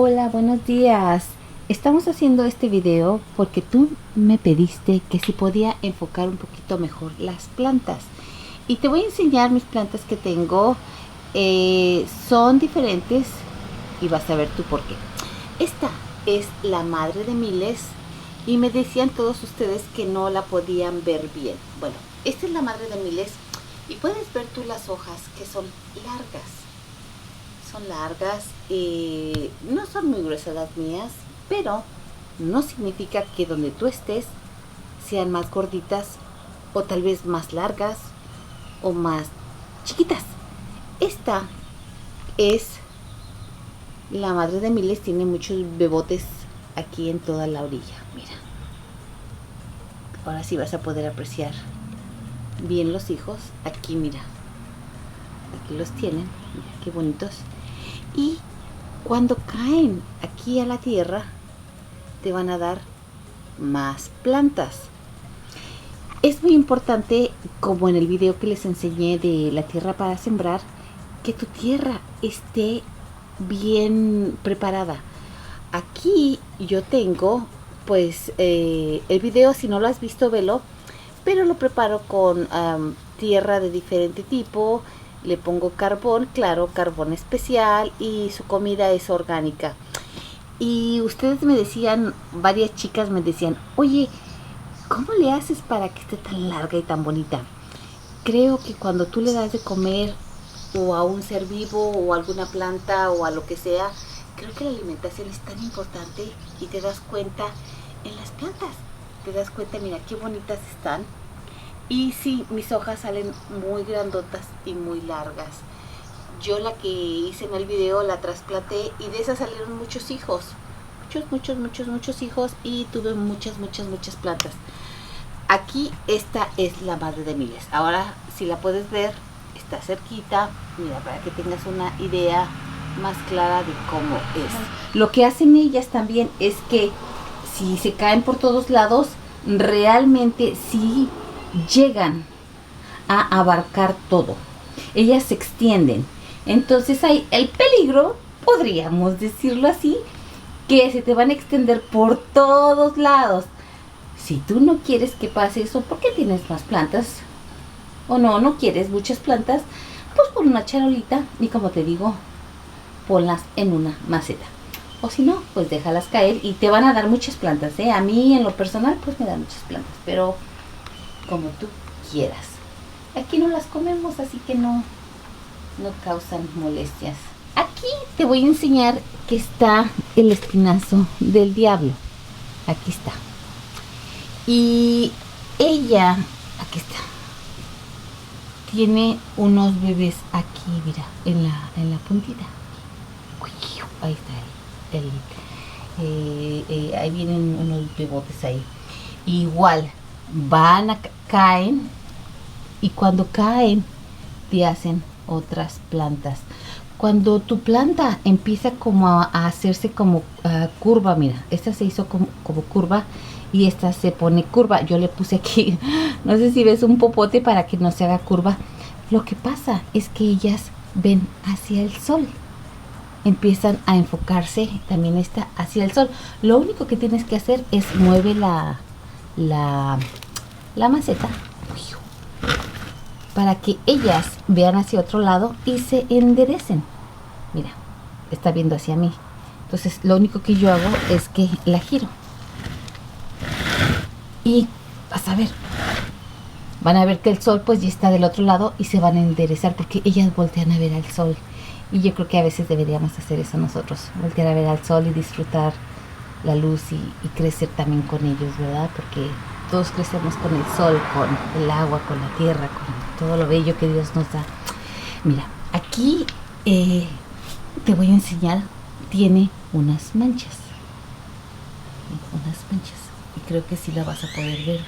Hola, buenos días. Estamos haciendo este video porque tú me pediste que si podía enfocar un poquito mejor las plantas. Y te voy a enseñar mis plantas que tengo. Son diferentes y vas a ver tú por qué. Esta es la madre de miles y me decían todos ustedes que no la podían ver bien. Bueno, esta es la madre de miles y puedes ver tú las hojas que son largas. Son largas, no son muy gruesas las mías, pero no significa que donde tú estés sean más gorditas o tal vez más largas o más chiquitas. Esta es la madre de miles, tiene muchos bebotes aquí en toda la orilla. Mira, ahora sí vas a poder apreciar bien los hijos. Aquí mira, aquí los tienen, mira qué bonitos. Y cuando caen aquí a la tierra te van a dar más plantas. Es muy importante, como en el video que les enseñé de la tierra para sembrar, que tu tierra esté bien preparada. Aquí yo tengo pues el video, si no lo has visto velo, pero lo preparo con tierra de diferente tipo. Le pongo carbón, claro, carbón especial, y su comida es orgánica. Y ustedes me decían, varias chicas me decían, oye, ¿cómo le haces para que esté tan larga y tan bonita? Creo que cuando tú le das de comer o a un ser vivo o a alguna planta o a lo que sea, creo que la alimentación es tan importante y te das cuenta en las plantas. Te das cuenta, mira qué bonitas están. Y sí, mis hojas salen muy grandotas y muy largas. Yo la que hice en el video la trasplanté y de esas salieron muchos hijos. Muchos hijos, y tuve muchas plantas. Aquí esta es la madre de miles. Ahora, si la puedes ver, está cerquita. Mira, para que tengas una idea más clara de cómo es. Lo que hacen ellas también es que si se caen por todos lados, realmente sí llegan a abarcar todo. Ellas se extienden. Entonces hay el peligro, podríamos decirlo así, que se te van a extender por todos lados. Si tú no quieres que pase eso, porque tienes más plantas, o no quieres muchas plantas, pues pon una charolita y, como te digo, ponlas en una maceta. O si no, pues déjalas caer y te van a dar muchas plantas, ¿eh? A mí, en lo personal, pues me dan muchas plantas, pero como tú quieras. Aquí no las comemos, así que no causan molestias. Aquí te voy a enseñar que está el espinazo del diablo. Aquí está. Y ella, aquí está, tiene unos bebés aquí, mira, en la puntita. Ahí está ahí vienen unos bebotes ahí. Igual van a caen, y cuando caen te hacen otras plantas. Cuando tu planta empieza como a hacerse como curva, mira, esta se hizo como curva y esta se pone curva. Yo le puse aquí, no sé si ves, un popote para que no se haga curva. Lo que pasa es que ellas ven hacia el sol, empiezan a enfocarse también esta hacia el sol. Lo único que tienes que hacer es mueve la maceta para que ellas vean hacia otro lado y se enderecen. Mira, está viendo hacia mí. Entonces lo único que yo hago es que la giro. Y vas a ver, van a ver que el sol pues ya está del otro lado y se van a enderezar porque ellas voltean a ver al sol. Y yo creo que a veces deberíamos hacer eso nosotros, voltear a ver al sol y disfrutar la luz y crecer también con ellos, ¿verdad? Porque todos crecemos con el sol, con el agua, con la tierra, con todo lo bello que Dios nos da. Mira, aquí te voy a enseñar, tiene unas manchas. Y creo que sí la vas a poder ver.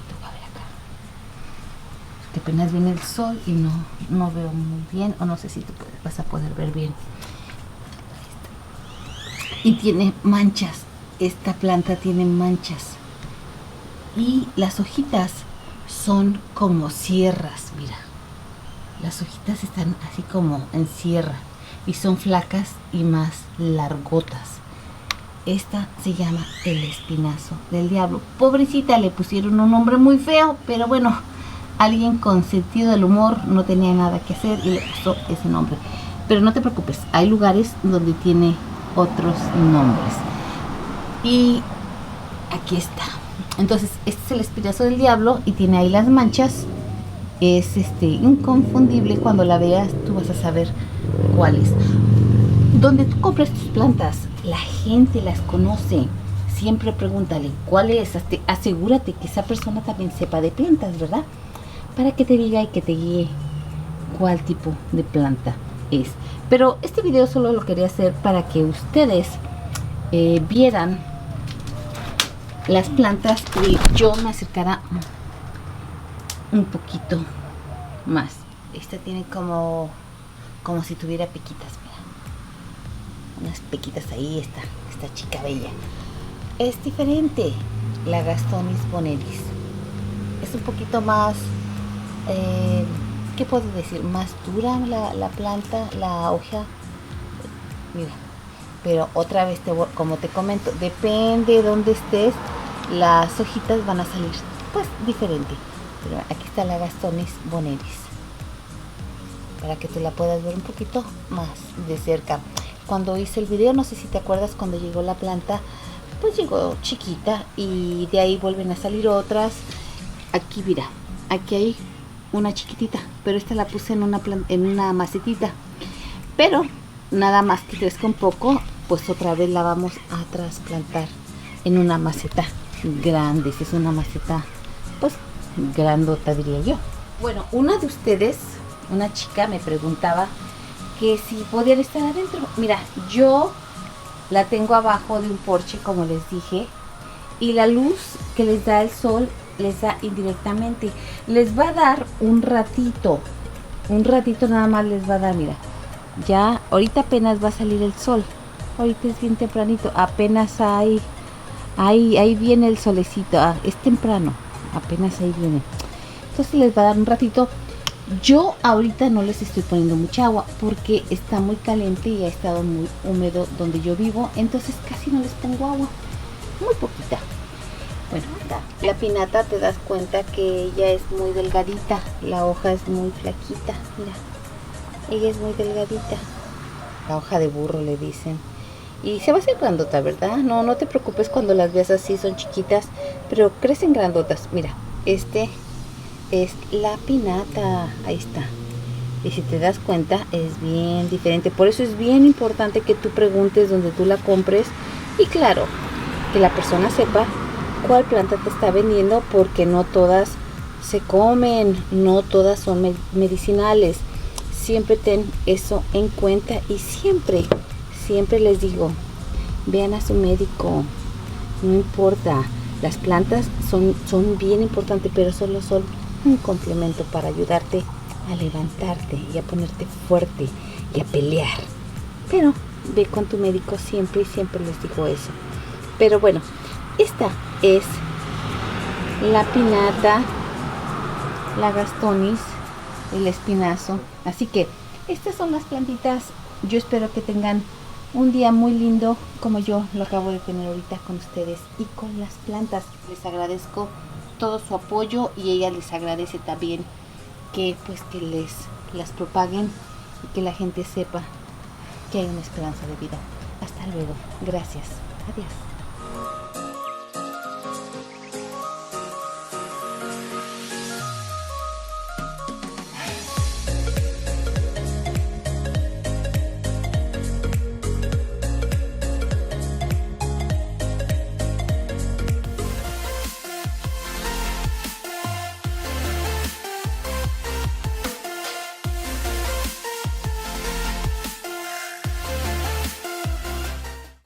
Te voy a ver acá. Que apenas viene el sol y no veo muy bien, o no sé si tú vas a poder ver bien. Y tiene manchas. Esta planta tiene manchas. Y las hojitas son como sierras, mira. Las hojitas están así como en sierra. y son flacas y más largotas. Esta se llama el espinazo del diablo. Pobrecita, le pusieron un nombre muy feo, pero bueno, alguien con sentido del humor no tenía nada que hacer y le puso ese nombre. Pero no te preocupes, hay lugares donde tiene otros nombres. Y aquí está. Entonces, este es el espinazo del diablo y tiene ahí las manchas. Es inconfundible. Cuando la veas, tú vas a saber cuál es. Donde tú compras tus plantas, la gente las conoce. Siempre pregúntale cuál es. Asegúrate que esa persona también sepa de plantas, ¿verdad? Para que te diga y que te guíe cuál tipo de planta es. Pero este video solo lo quería hacer para que ustedes vieran las plantas y yo me acercara un poquito más. Esta tiene como si tuviera pequitas, mira. Unas pequitas ahí, esta chica bella. Es diferente, la Agastonis boneris. Es un poquito más, ¿qué puedo decir? Más dura la planta, la hoja. Mira, pero otra vez, como te comento, depende de dónde estés, las hojitas van a salir pues diferente. Pero aquí está la Agastonis boneris, para que tú la puedas ver un poquito más de cerca. Cuando hice el video, no sé si te acuerdas, cuando llegó la planta, pues llegó chiquita y de ahí vuelven a salir otras. Aquí mira, aquí hay una chiquitita, pero esta la puse en una macetita. Pero nada más que crezca un poco, pues otra vez la vamos a trasplantar en una maceta grande. Si es una maceta, pues grandota, diría yo. Bueno, una de ustedes, una chica, me preguntaba que si podían estar adentro. Mira, yo la tengo abajo de un porche, como les dije, y la luz que les da el sol les da indirectamente. Les va a dar un ratito nada más les va a dar. Mira, ya ahorita apenas va a salir el sol, ahorita es bien tempranito, apenas ahí viene el solecito. Es temprano, apenas ahí viene, entonces les va a dar un ratito. Yo ahorita no les estoy poniendo mucha agua porque está muy caliente y ha estado muy húmedo donde yo vivo, entonces casi no les pongo agua, muy poquita. Bueno, la pinata, te das cuenta que ella es muy delgadita, la hoja es muy flaquita, mira, ella es muy delgadita, la hoja de burro le dicen, y se va a hacer grandota, ¿verdad? No te preocupes cuando las veas así, son chiquitas, pero crecen grandotas. Mira, es la pinata, ahí está. Y si te das cuenta, es bien diferente. Por eso es bien importante que tú preguntes donde tú la compres. Y claro, que la persona sepa cuál planta te está vendiendo, porque no todas se comen, no todas son medicinales. Siempre ten eso en cuenta y siempre les digo, vean a su médico, no importa. Las plantas son bien importantes, pero solo son un complemento para ayudarte a levantarte y a ponerte fuerte y a pelear. Pero ve con tu médico siempre, y siempre les digo eso. Pero bueno, esta es la pinata, la Agastonis, el espinazo. Así que estas son las plantitas. Yo espero que tengan un día muy lindo como yo lo acabo de tener ahorita con ustedes y con las plantas. Les agradezco todo su apoyo y ella les agradece también que las propaguen y que la gente sepa que hay una esperanza de vida. Hasta luego. Gracias. Adiós.